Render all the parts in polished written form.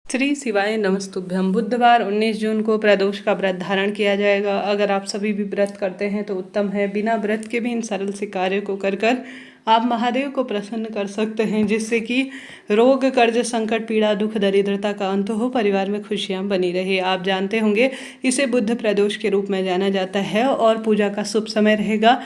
श्री शिवाय नमस्तुभ्यम। बुधवार 19 जून को प्रदोष का व्रत धारण किया जाएगा। अगर आप सभी भी व्रत करते हैं तो उत्तम है। बिना व्रत के भी इन सरल से कार्यों को कर कर आप महादेव को प्रसन्न कर सकते हैं, जिससे कि रोग, कर्ज, संकट, पीड़ा, दुख, दरिद्रता का अंत हो, परिवार में खुशियां बनी रहे। आप जानते होंगे इसे बुध प्रदोष के रूप में जाना जाता है और पूजा का शुभ समय रहेगा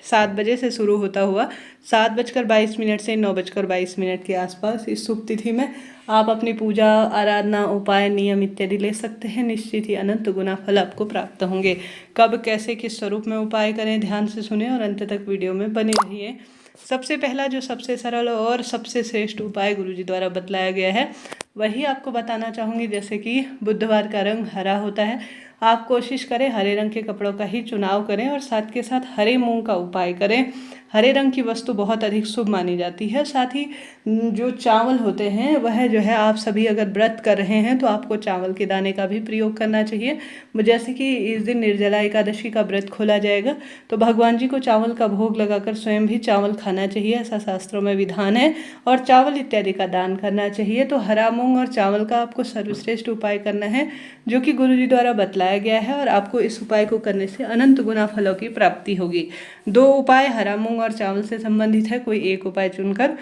7 बजे से शुरू होता हुआ 7:22 से 9:22 के आसपास। इस शुभ तिथि में आप अपनी पूजा, आराधना, उपाय, नियम इत्यादि ले सकते हैं। निश्चित ही अनंत गुना फल आपको प्राप्त होंगे। कब, कैसे, किस स्वरूप में उपाय करें, ध्यान से सुने और अंत तक वीडियो में बने रहिए। सबसे पहला जो सबसे सरल और सबसे श्रेष्ठ उपाय गुरुजी द्वारा बतलाया गया है वही आपको बताना चाहूँगी। जैसे कि बुधवार का रंग हरा होता है, आप कोशिश करें हरे रंग के कपड़ों का ही चुनाव करें और साथ के साथ हरे मूंग का उपाय करें। हरे रंग की वस्तु बहुत अधिक शुभ मानी जाती है। साथ ही जो चावल होते हैं वह जो है, आप सभी अगर व्रत कर रहे हैं तो आपको चावल के दाने का भी प्रयोग करना चाहिए। जैसे कि इस दिन निर्जला एकादशी का व्रत खोला जाएगा तो भगवान जी को चावल का भोग लगाकर स्वयं भी चावल खाना चाहिए, ऐसा शास्त्रों में विधान है। और चावल इत्यादि का दान करना चाहिए। तो हरा मूंग और चावल का आपको सर्वश्रेष्ठ उपाय करना है, जो कि गुरु जी द्वारा बतलाया गया है। और आपको इस उपाय को करने से अनंत गुना फलों की प्राप्ति होगी। 2 उपाय हरा मूंग और चावल से संबंधित है। कोई एक उपाय चुनकर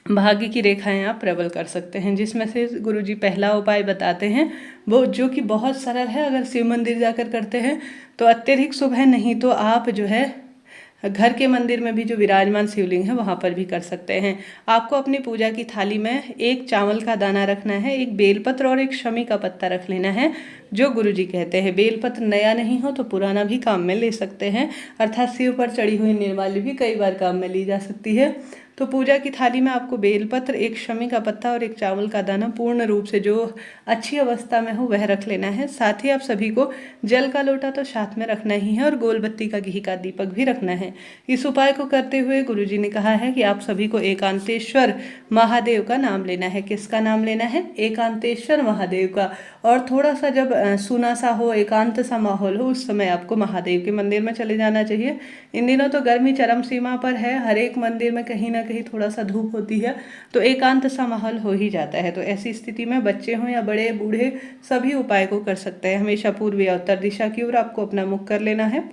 भाग्य की रेखाएं आप प्रबल कर सकते हैं। जिसमें से गुरुजी पहला उपाय बताते हैं वो, जो कि बहुत सरल है। अगर शिव मंदिर जाकर करते हैं तो अत्यधिक शुभ है, नहीं तो आप जो है घर के मंदिर में भी जो विराजमान शिवलिंग है वहाँ पर भी कर सकते हैं। आपको अपनी पूजा की थाली में एक चावल का दाना रखना है, एक बेलपत्र और एक शमी का पत्ता रख लेना है, जो गुरुजी कहते हैं। बेलपत्र नया नहीं हो तो पुराना भी काम में ले सकते हैं, अर्थात शिव पर चढ़ी हुई निर्माल्य भी कई बार काम में ली जा सकती है। तो पूजा की थाली में आपको बेलपत्र, एक शमी का पत्ता और एक चावल का दाना पूर्ण रूप से जो अच्छी अवस्था में हो वह रख लेना है। साथ ही आप सभी को जल का लोटा तो साथ में रखना ही है और गोलबत्ती का घी का दीपक भी रखना है। इस उपाय को करते हुए गुरुजी ने कहा है कि आप सभी को एकांतेश्वर महादेव का नाम लेना है। किसका नाम लेना है? एकांतेश्वर महादेव का। और थोड़ा सा जब सूना सा हो, एकांत सा माहौल हो, उस समय आपको महादेव के मंदिर में चले जाना चाहिए। इन दिनों तो गर्मी चरम सीमा पर है, हर एक मंदिर में कहीं ना कहीं थोड़ा सा धूप होती है, तो एकांत सा माहौल हो ही जाता है। तो ऐसी स्थिति में बच्चे हों या बड़े बूढ़े सभी उपाय को कर सकते हैं। हमेशा पूर्व या उत्तर दिशा की ओर आपको अपना मुख कर लेना है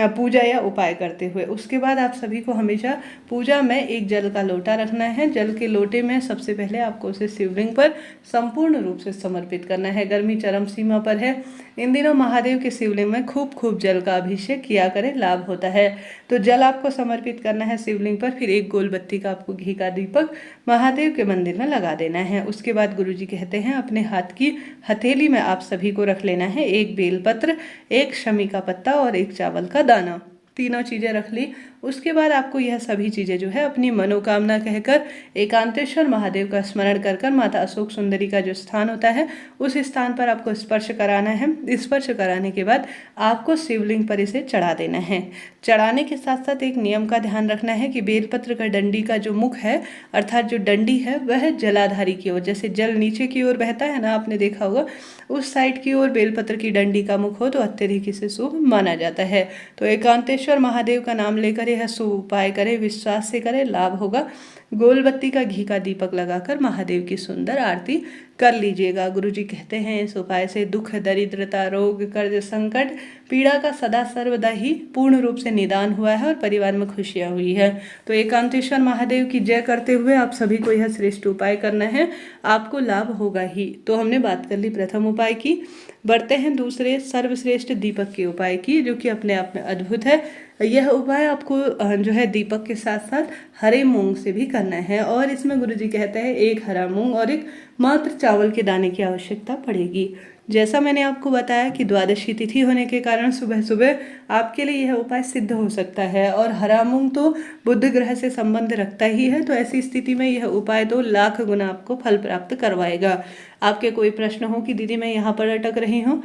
पूजा या उपाय करते हुए। उसके बाद आप सभी को हमेशा पूजा में एक जल का लोटा रखना है। जल के लोटे में सबसे पहले आपको उसे शिवलिंग पर संपूर्ण रूप से समर्पित करना है। गर्मी चरम सीमा पर है, इन दिनों महादेव के शिवलिंग में खूब जल का अभिषेक किया करें, लाभ होता है। तो जल आपको समर्पित करना है शिवलिंग पर, फिर एक गोलबत्ती का आपको घी का दीपक महादेव के मंदिर में लगा देना है। उसके बाद गुरुजी कहते हैं अपने हाथ की हथेली में आप सभी को रख लेना है एक बेलपत्र, एक शमी का पत्ता और एक चावल का दाना। तीनों चीजें रख ली। उसके बाद आपको यह सभी चीजें जो है अपनी मनोकामना कहकर एकांतेश्वर महादेव का स्मरण कर कर माता अशोक सुंदरी का जो स्थान होता है उस स्थान पर आपको स्पर्श कराना है। स्पर्श कराने के बाद आपको शिवलिंग पर इसे चढ़ा देना है। चढ़ाने के साथ साथ एक नियम का ध्यान रखना है कि बेलपत्र का डंडी का जो मुख है, अर्थात जो डंडी है, वह जलाधारी की ओर, जैसे जल नीचे की ओर बहता है ना, आपने देखा होगा, उस साइड की ओर बेलपत्र की डंडी का मुख हो तो अत्यधिक इसे शुभ माना जाता है। तो एकांतेश्वर महादेव का नाम लेकर यह शुभ उपाय करें, विश्वास से करें, लाभ होगा। गोलबत्ती का घी का दीपक लगाकर महादेव की सुंदर आरती कर लीजिएगा। गुरुजी कहते हैं इस उपाय से दुख, दरिद्रता, रोग, कर्ज, संकट, पीड़ा का सदा सर्वदा ही पूर्ण रूप से निदान हुआ है और परिवार में खुशियां हुई है। तो एकांतेश्वर महादेव की जय करते हुए आप सभी को यह श्रेष्ठ उपाय करना है, आपको लाभ होगा ही। तो हमने बात कर ली प्रथम उपाय की। बढ़ते हैं दूसरे सर्वश्रेष्ठ दीपक के उपाय की, जो कि अपने आप में अद्भुत है। यह उपाय आपको जो है दीपक के साथ साथ हरे मूंग से भी करना है। और इसमें गुरुजी कहते हैं एक हरा मूंग और एक मात्र चावल के दाने की आवश्यकता पड़ेगी। जैसा मैंने आपको बताया कि द्वादशी तिथि होने के कारण सुबह सुबह आपके लिए यह उपाय सिद्ध हो सकता है। और हरा मूंग तो बुध ग्रह से संबंध रखता ही है, तो ऐसी स्थिति में यह उपाय तो लाख गुना आपको फल प्राप्त करवाएगा। आपके कोई प्रश्न हो कि दीदी मैं यहाँ पर अटक रही हूँ,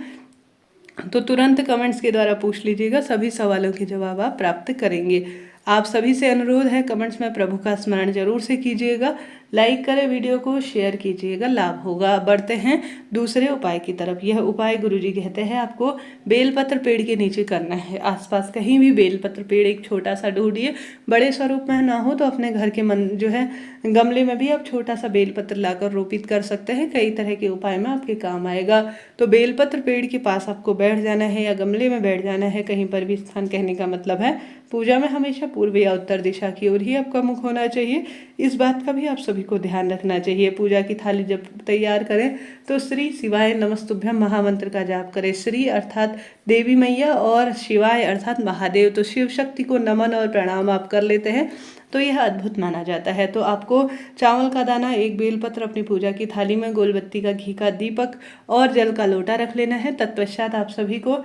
तो तुरंत कमेंट्स के द्वारा पूछ लीजिएगा, सभी सवालों के जवाब आप प्राप्त करेंगे। आप सभी से अनुरोध है कमेंट्स में प्रभु का स्मरण जरूर से कीजिएगा, लाइक करें वीडियो को, शेयर कीजिएगा, लाभ होगा। बढ़ते हैं दूसरे उपाय की तरफ। यह उपाय गुरुजी कहते हैं आपको बेलपत्र पेड़ के नीचे करना है। आसपास कहीं भी बेलपत्र पेड़ एक छोटा सा ढूंढिए, बड़े स्वरूप में ना हो तो अपने घर के मन जो है गमले में भी आप छोटा सा बेलपत्र लाकर रोपित कर सकते हैं। कई तरह के उपाय में आपके काम आएगा। तो बेलपत्र पेड़ के पास आपको बैठ जाना है या गमले में बैठ जाना है, कहीं पर भी स्थान कहने का मतलब है पूजा में हमेशा पूर्व या उत्तर दिशा की ओर ही आपका मुख होना चाहिए। इस बात का भी आप सभी को ध्यान रखना चाहिए। पूजा की थाली जब तैयार करें तो श्री शिवाय नमस्तुभ्यम महामंत्र का जाप करें। श्री अर्थात देवी मैया और शिवाय अर्थात महादेव, तो शिव शक्ति को नमन और प्रणाम आप कर लेते हैं तो यह अद्भुत माना जाता है। तो आपको चावल का दाना, एक बेलपत्र अपनी पूजा की थाली में, गोलबत्ती का घी का दीपक और जल का लोटा रख लेना है। तत्पश्चात आप सभी को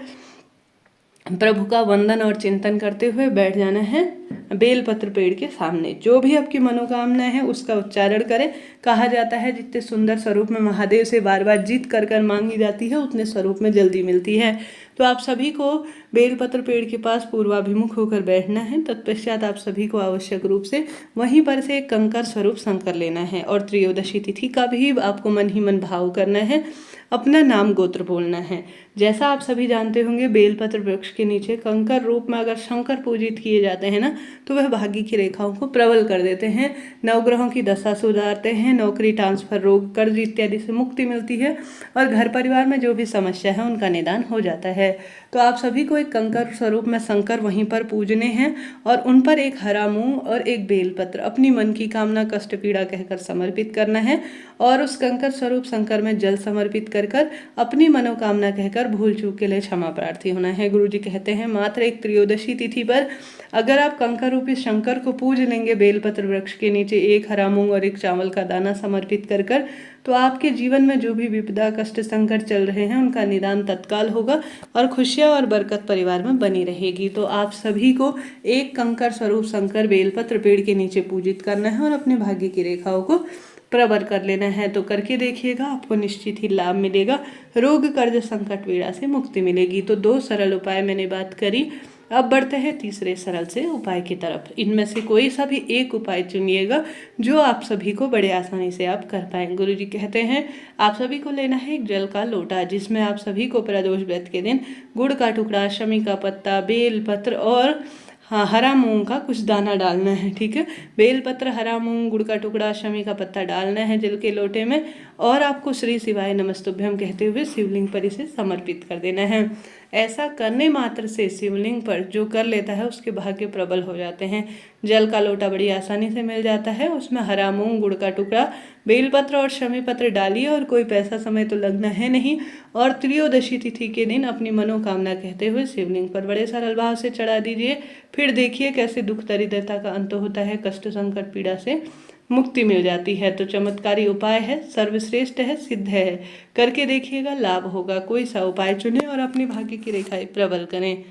प्रभु का वंदन और चिंतन करते हुए बैठ जाना है बेलपत्र पेड़ के सामने। जो भी आपकी मनोकामना है उसका उच्चारण करें। कहा जाता है जितने सुंदर स्वरूप में महादेव से बार बार जीत कर कर मांगी जाती है उतने स्वरूप में जल्दी मिलती है। तो आप सभी को बेलपत्र पेड़ के पास पूर्वाभिमुख होकर बैठना है। तत्पश्चात आप सभी को आवश्यक रूप से वहीं पर से एक कंकर स्वरूप शंकर लेना है और त्रयोदशी तिथि का भी आपको मन ही मन भाव करना है। अपना नाम गोत्र बोलना है। जैसा आप सभी जानते होंगे बेलपत्र वृक्ष के नीचे कंकर रूप में अगर शंकर पूजित किए जाते हैं ना तो वह भाग्य की रेखाओं को प्रबल कर देते हैं, नवग्रहों की दशा सुधारते हैं, नौकरी, ट्रांसफर, रोग, कर्ज इत्यादि से मुक्ति मिलती है और घर परिवार में जो भी समस्या है उनका निदान हो जाता है। तो आप सभी को एक कंकर स्वरूप में शंकर वहीं पर पूजने हैं और उन पर एक हरा मूंग और एक बेलपत्र अपनी मन की कामना, कष्ट, पीड़ा कहकर समर्पित करना है और उस कंकर स्वरूप शंकर में जल समर्पित कर अपनी मनोकामना कहकर भूल चूक के लिए क्षमा प्रार्थी होना है। गुरुजी कहते हैं मात्र एक त्रयोदशी तिथि पर अगर आप कंकर रूपी शंकर को पूज लेंगे बेलपत्र वृक्ष के नीचे एक हरा मूंग और एक चावल का दाना समर्पित कर कर, तो आपके जीवन में जो भी विपदा, कष्ट, संकट चल रहे हैं उनका निदान तत्काल होगा और खुशियां और बरकत परिवार में बनी रहेगी। तो आप सभी को एक कंकर स्वरूप शंकर बेलपत्र पेड़ के नीचे पूजित करना है और अपने भाग्य की रेखाओं को प्रबल कर लेना है। तो करके देखिएगा, आपको निश्चित ही लाभ मिलेगा, रोग, कर्ज, संकट, पीड़ा से मुक्ति मिलेगी। तो 2 सरल उपाय मैंने बात करी। अब बढ़ते हैं तीसरे सरल से उपाय की तरफ। इनमें से कोई सा भी एक उपाय चुनिएगा जो आप सभी को बड़े आसानी से आप कर पाएंगे। गुरुजी कहते हैं आप सभी को लेना है एक जल का लोटा जिसमें आप सभी को प्रदोष व्रत के दिन गुड़ का टुकड़ा, शमी का पत्ता, बेल पत्र और हरा मूंग का कुछ दाना डालना है। ठीक है, बेलपत्र, हरा मूंग, गुड़ का टुकड़ा, शमी का पत्ता डालना है जल के लोटे में और आपको श्री शिवाय नमस्तुभ्यम कहते हुए शिवलिंग पर इसे समर्पित कर देना है। ऐसा करने मात्र से शिवलिंग पर जो कर लेता है उसके भाग्य प्रबल हो जाते हैं। जल का लोटा बड़ी आसानी से मिल जाता है, उसमें हरा मूंग, गुड़ का टुकड़ा, बेलपत्र और शमी पत्र डालिए और कोई पैसा समय तो लगना है नहीं और त्रयोदशी तिथि के दिन अपनी मनोकामना कहते हुए शिवलिंग पर बड़े सरल भाव से चढ़ा दीजिए। फिर देखिए कैसे दुख दरिद्रता का अंत होता है, कष्ट, संकट, पीड़ा से मुक्ति मिल जाती है। तो चमत्कारी उपाय है, सर्वश्रेष्ठ है, सिद्ध है। करके देखिएगा, लाभ होगा। कोई सा उपाय चुनें और अपनी भाग्य की रेखाएं प्रबल करें।